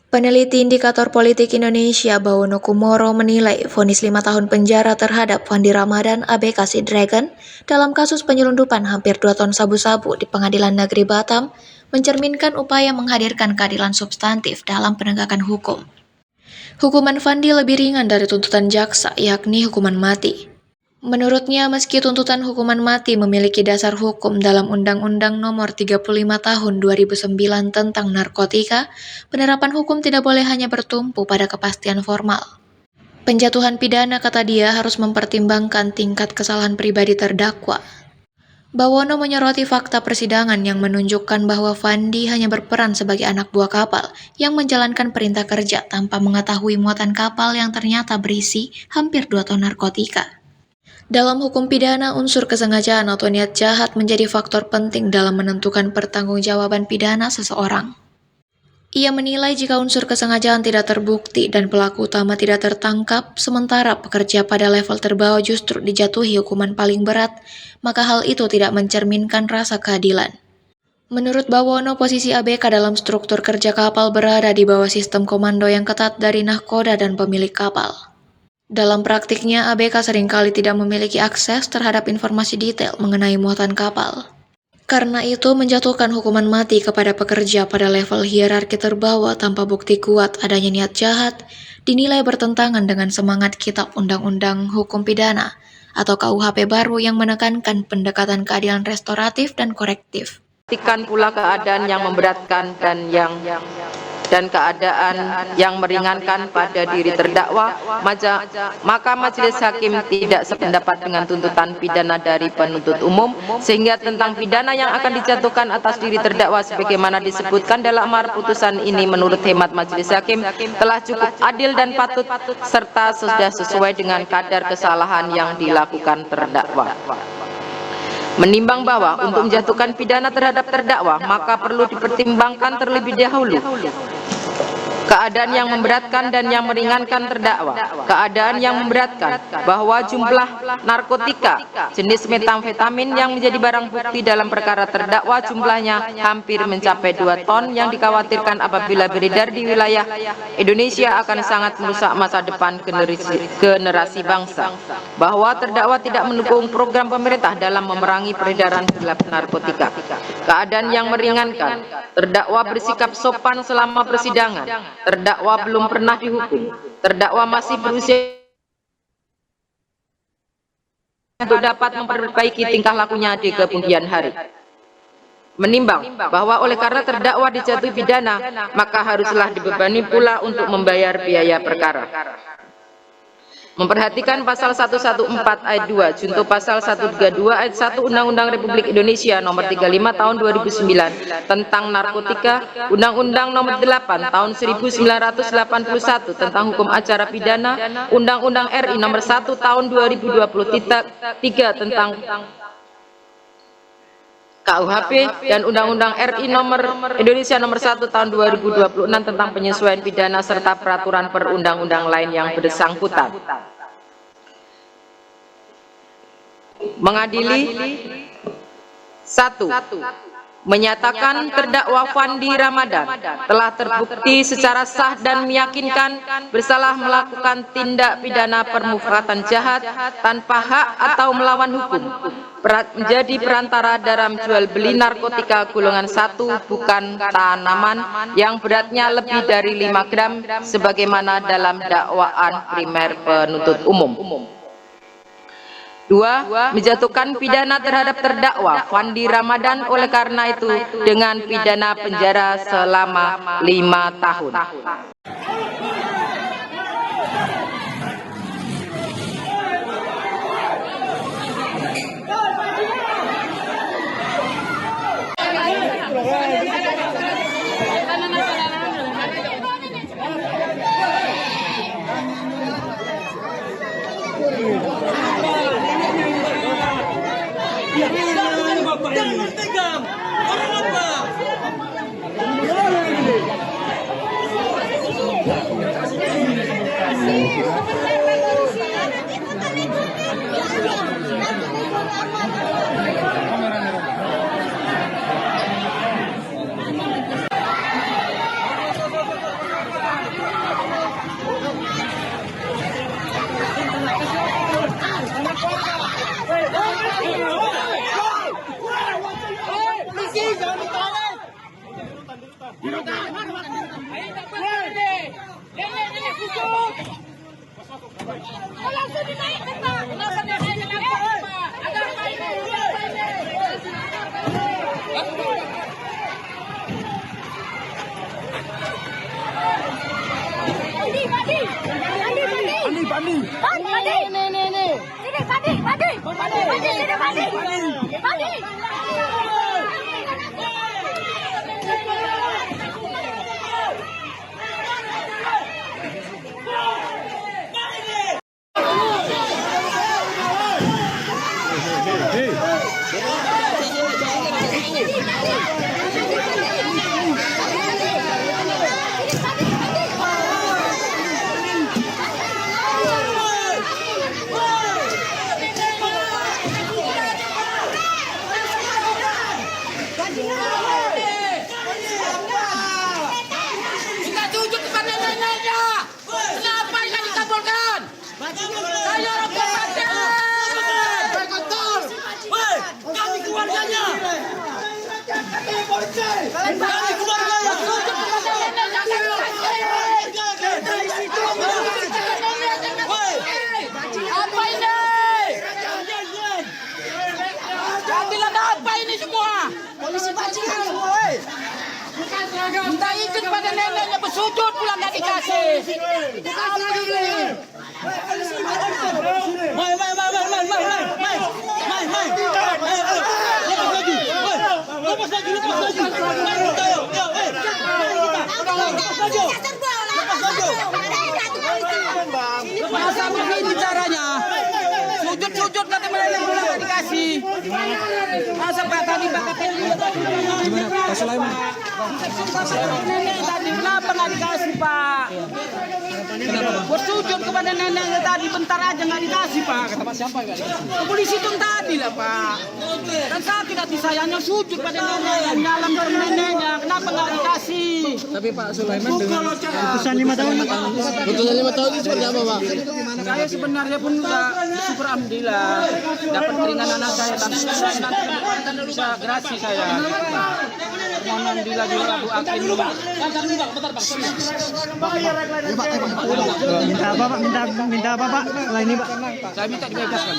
Peneliti Indikator Politik Indonesia Bawono Kumoro menilai vonis 5 tahun penjara terhadap Fandi Ramadan ABK Sea Dragon dalam kasus penyelundupan hampir 2 ton sabu-sabu di Pengadilan Negeri Batam mencerminkan upaya menghadirkan keadilan substantif dalam penegakan hukum. Hukuman Fandi lebih ringan dari tuntutan jaksa, yakni hukuman mati. Menurutnya, meski tuntutan hukuman mati memiliki dasar hukum dalam Undang-Undang Nomor 35 Tahun 2009 tentang narkotika, penerapan hukum tidak boleh hanya bertumpu pada kepastian formal. Penjatuhan pidana, kata dia, harus mempertimbangkan tingkat kesalahan pribadi terdakwa. Bawono menyoroti fakta persidangan yang menunjukkan bahwa Fandi hanya berperan sebagai anak buah kapal yang menjalankan perintah kerja tanpa mengetahui muatan kapal yang ternyata berisi hampir 2 ton narkotika. Dalam hukum pidana, unsur kesengajaan atau niat jahat menjadi faktor penting dalam menentukan pertanggungjawaban pidana seseorang. Ia menilai jika unsur kesengajaan tidak terbukti dan pelaku utama tidak tertangkap, sementara pekerja pada level terbawah justru dijatuhi hukuman paling berat, maka hal itu tidak mencerminkan rasa keadilan. Menurut Bawono, posisi ABK dalam struktur kerja kapal berada di bawah sistem komando yang ketat dari nahkoda dan pemilik kapal. Dalam praktiknya, ABK seringkali tidak memiliki akses terhadap informasi detail mengenai muatan kapal. Karena itu, menjatuhkan hukuman mati kepada pekerja pada level hierarki terbawah tanpa bukti kuat adanya niat jahat dinilai bertentangan dengan semangat Kitab Undang-Undang Hukum Pidana atau KUHP baru yang menekankan pendekatan keadilan restoratif dan korektif. Pastikan pula keadaan yang memberatkan dan keadaan yang meringankan pada diri terdakwa, maka majelis hakim tidak sependapat dengan tuntutan pidana dari penuntut umum, sehingga tentang pidana yang akan dijatuhkan atas diri terdakwa sebagaimana disebutkan dalam amar putusan ini menurut hemat majelis hakim telah cukup adil dan patut serta sudah sesuai dengan kadar kesalahan yang dilakukan terdakwa. Menimbang bahwa untuk menjatuhkan pidana terhadap terdakwa, maka perlu dipertimbangkan terlebih dahulu keadaan yang memberatkan dan yang meringankan terdakwa. Keadaan yang memberatkan bahwa jumlah narkotika jenis metamfetamin yang menjadi barang bukti dalam perkara terdakwa jumlahnya hampir mencapai 2 ton yang dikhawatirkan apabila beredar di wilayah Indonesia akan sangat merusak masa depan generasi bangsa. Bahwa terdakwa tidak mendukung program pemerintah dalam memerangi peredaran gelap narkotika. Keadaan yang meringankan, terdakwa bersikap sopan selama persidangan. Terdakwa belum pernah dihukum. Terdakwa masih berusia untuk dapat memperbaiki tingkah lakunya di kemudian hari. Menimbang bahwa oleh karena terdakwa dijatuhi pidana, maka haruslah dibebani pula untuk membayar biaya perkara. Memperhatikan pasal 114 ayat 2 junto pasal 132 ayat 1 Undang-Undang Republik Indonesia Nomor 35 Tahun 2009 tentang narkotika, Undang-Undang Nomor 8 Tahun 1981 tentang hukum acara pidana, Undang-Undang RI Nomor 1 Tahun 2020 3 tentang KUHP dan Undang-Undang RI Indonesia Nomor 1 Tahun 2026 tentang penyesuaian pidana serta peraturan perundang-undang lain yang bersangkutan. Mengadili 1. Menyatakan terdakwa Fandi Ramadan telah terbukti secara sah dan meyakinkan bersalah melakukan tindak pidana permufakatan jahat tanpa hak atau melawan hukum, menjadi perantara dalam jual beli narkotika golongan 1 bukan tanaman yang beratnya lebih dari 5 gram sebagaimana dalam dakwaan primer penuntut umum. 2. Menjatuhkan pidana terhadap terdakwa Fandi Ramadan oleh karena itu dengan pidana penjara selama 5 tahun. Jangan pegang orang apa? Langsung dinaikkan, Pak. Kenapa dinaikkan, Pak? Ada apa ini? Ada apa ini? Padi. Ini Padi. Kita sujud kepada neneknya. Kenapa ini dikabulkan? Saya orang berpati. Kotor. Woi, kami keluarganya. Kami keluarganya. Sujud kepada neneknya. Woi, apa ini? Keadilan apa ini semua? Polisi bajingan semua, woi. Minta izin pada neneknya bersujud pula nggak dikasih. Masa begini caranya? Sujud-sujud nanti nenek pula nggak dikasih. Masa Pak tadi Pak katanya nenek tadi kenapa nggak dikasih Pak? Bersujud kepada neneknya tadi bentar aja nggak dikasih Pak. Kata Pak siapa nggak dikasih? Polisi itu tadi lah Pak. Dan sakit hati saya hanya sujud pada neneknya, nyalam ke neneknya. Kenapa nggak dikasih? Tapi Pak Sulaiman dengan putusan 5 tahun, putusan 5 tahun itu seperti apa Pak? Saya sebenarnya pun udah syukur alhamdulillah dapat keringanan anak saya dan nanti bisa gerasi saya. Mohon alhamdulillah juga Bu Akin. Minta apa Pak? Minta apa Pak? Setelah ini Pak? Saya minta dibebaskan.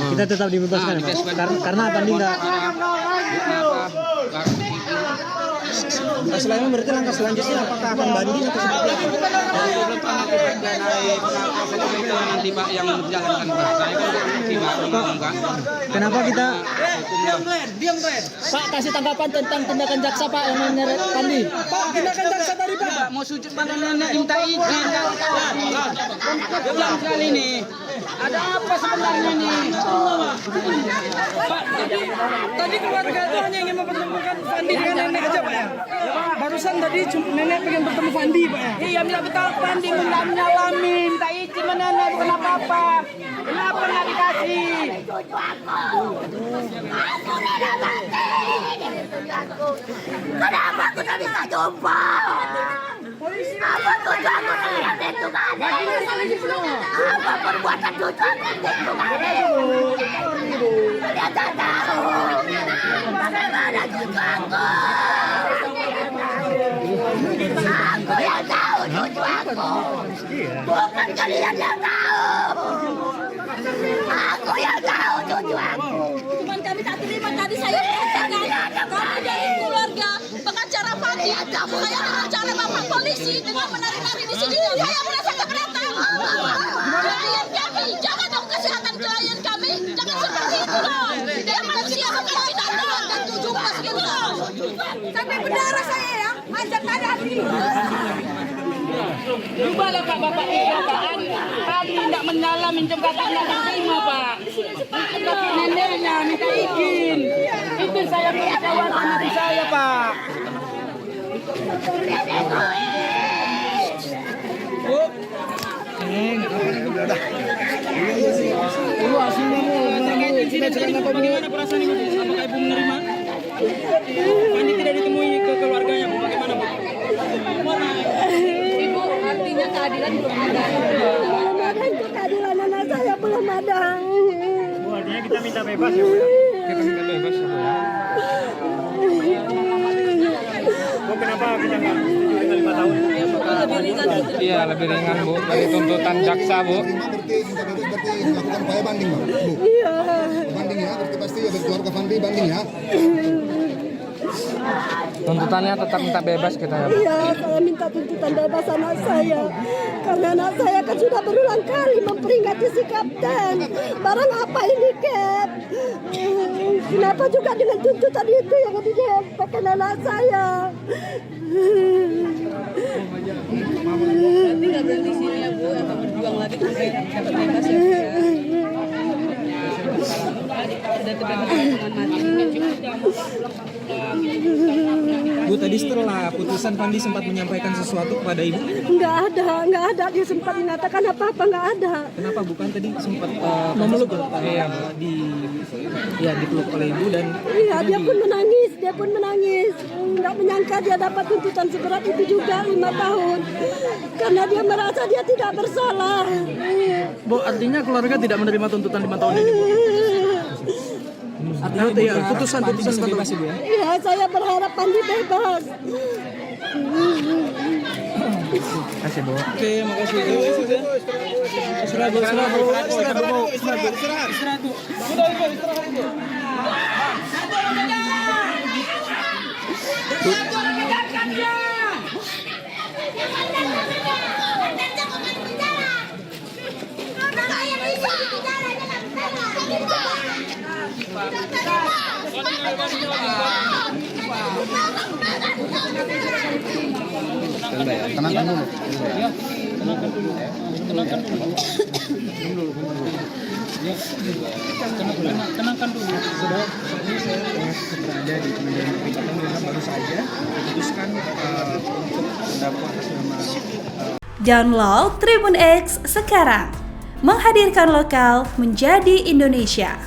Kita tetap dibebaskan Pak. Karena Pandi nggak. Pak Sulaiman berarti langkah selanjutnya apakah akan banding atau seperti apa? Nanti Pak yang menjalankan Pak. Saya kan enggak. Kenapa kita? Diam Ren. Pak, kasih tanggapan tentang tindakan jaksa Pak yang menyeret Pandi. Pak, tindakan jaksa tadi Pak. Mau sujud pada nenek minta izin. Yang kali ini ada apa sebenarnya nih? Pak, tadi keluarga itu hanya ingin mempertemukan Fandi dengan nenek aja Pak ya? Barusan tadi nenek pengen bertemu Fandi Pak ya? Iya, minta betul Fandi menyalami, minta izin sama nenek bukan apa-apa. Kenapa nggak dikasih? Kenapa aku tak bisa jumpa? Apa tujuan aku melihat itu kan? Apa perbuatan tujuan itu kan? Ternyata tahu bagaimana tujuanku. Aku yang tahu tujuanku, bukan kalian yang tahu. Aku yang tahu tujuanku. Cuman kami tak terima tadi saya katakan kami dari keluarga pengacara Fandi. Saya pengacara bapak polisi dengan menari-nari di sini. Saya merasa keberatan. Klien kami, jaga dong kesehatan klien kami. Jangan seperti itu dong. Dia manusia bukan binatang dan tujuh pas gitu dong. Sampai berdarah saya ya. Ajak tadi asli. Cobalah Pak Bapak dikatakan tadi tidak menyala minjem kata tidak terima Pak. Tapi neneknya minta izin. Itu saya mengecewakan hati saya Pak. Bu. Ibu hasilnya terkait insiden tadi bagaimana perasaan Ibu? Apakah Ibu menerima? Ini tidak ditemui ke keluarganya Bu, bagaimana Bu? Ibu artinya keadilan belum ada. Keadilan anak saya belum ada. Bu, artinya kita minta bebas ya Bu ya? Kita minta bebas ya Bu ya? kenapa kita nggak setuju dengan 5 tahun? Iya, lebih ringan, Bu, dari tuntutan jaksa, Bu. Berarti melakukan upaya banding, Bang. Bu. Iya. Banding ya, berarti pasti ya keluarga Fandi banding ya. Tuntutannya tetap minta bebas kita ya, Bu. Iya, saya minta tuntutan bebas anak saya. Karena anak saya kan sudah berulang kali memperingati si kapten. Barang apa ini, Cap? Kenapa juga dengan tuntutan itu yang dipakai anak saya? Nanti nggak berhenti sini ya, Bu, atau berjuang lagi sampai dapat bebas ya, Bu, ya. Ada kebebasan hukuman mati. Bu, tadi setelah putusan Fandi sempat menyampaikan sesuatu kepada Ibu? Nggak ada. Dia sempat mengatakan apa-apa, nggak ada. Kenapa? Bukan tadi sempat memeluk dipeluk oleh Ibu dan Iya, dia pun menangis. Nggak menyangka dia dapat tuntutan seberat itu juga 5 tahun. Karena dia merasa dia tidak bersalah. Bu, artinya keluarga tidak menerima tuntutan 5 tahun ini, Bu? Artinya ya, putusan bebas, Ibu ya? Iya, saya berharap Fandi bebas. Kasih, Bu. Oke, makasih. Istirahat, Bu. Tenangkan dulu. tenangkan dulu. Sudah, saya berada di Kementerian Pertanian baru saja memutuskan untuk mendakwa atas nama. Download Tribun X sekarang, menghadirkan lokal menjadi Indonesia.